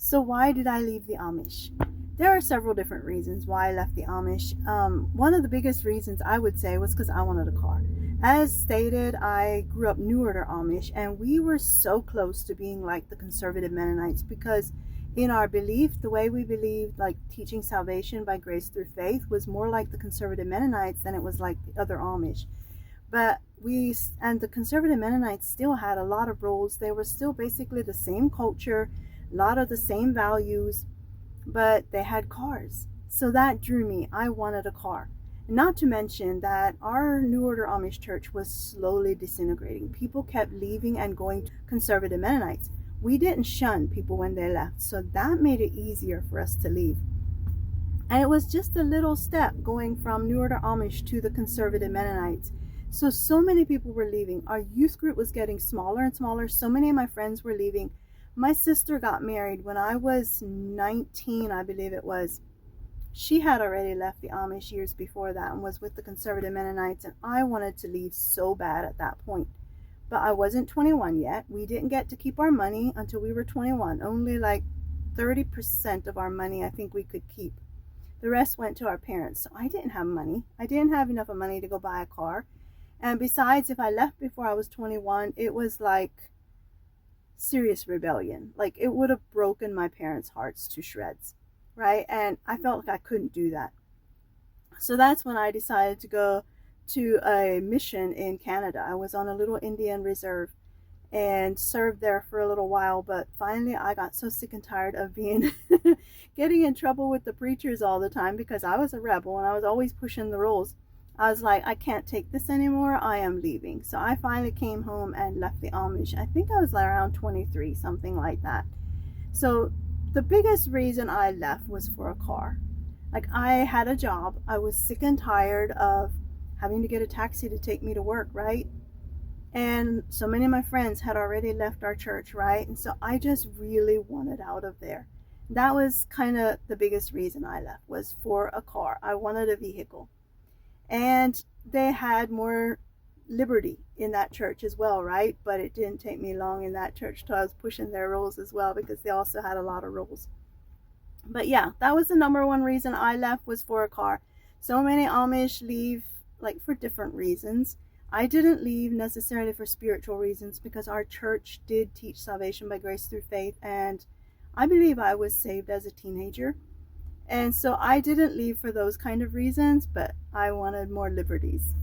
So why did I leave the Amish? There are several different reasons why I left the Amish. One of the biggest reasons I would say was because I wanted a car. As stated, I grew up New Order Amish, and we were so close to being like the conservative Mennonites because in our belief, the way we believed, like teaching salvation by grace through faith, was more like the conservative Mennonites than it was like the other Amish. But and the conservative Mennonites still had a lot of rules. They were still basically the same culture, a lot of the same values, but they had cars. So that drew me. I wanted a car. Not to mention that our New Order Amish church was slowly disintegrating. People kept leaving and going to conservative Mennonites. We didn't shun people when they left, so that made it easier for us to leave. And it was just a little step going from New Order Amish to the conservative Mennonites. So many people were leaving. Our youth group was getting smaller and smaller. So many of my friends were leaving. My sister got married when I was 19, I believe it was. She had already left the Amish years before that and was with the conservative Mennonites, and I wanted to leave so bad at that point. But I wasn't 21 yet. We didn't get to keep our money until we were 21. Only like 30% of our money I think we could keep. The rest went to our parents. So I didn't have money. I didn't have enough money to go buy a car. And besides, if I left before I was 21, it was like serious rebellion. Like it would have broken my parents' hearts to shreds, right? And I felt like I couldn't do that. So that's when I decided to go to a mission in Canada. I was on a little Indian reserve and served there for a little while, but finally I got so sick and tired of being getting in trouble with the preachers all the time because I was a rebel and I was always pushing the rules. I was like, I can't take this anymore. I am leaving. So I finally came home and left the Amish. I think I was like around 23, something like that. So the biggest reason I left was for a car. Like I had a job. I was sick and tired of having to get a taxi to take me to work, right? And so many of my friends had already left our church, right? And so I just really wanted out of there. That was kind of the biggest reason I left, was for a car. I wanted a vehicle. And they had more liberty in that church as well, right? But it didn't take me long in that church till I was pushing their rules as well, because they also had a lot of rules. But yeah, that was the number one reason I left, was for a car. So many Amish leave like for different reasons. I didn't leave necessarily for spiritual reasons, because our church did teach salvation by grace through faith, and I believe I was saved as a teenager. And so I didn't leave for those kind of reasons, but I wanted more liberties.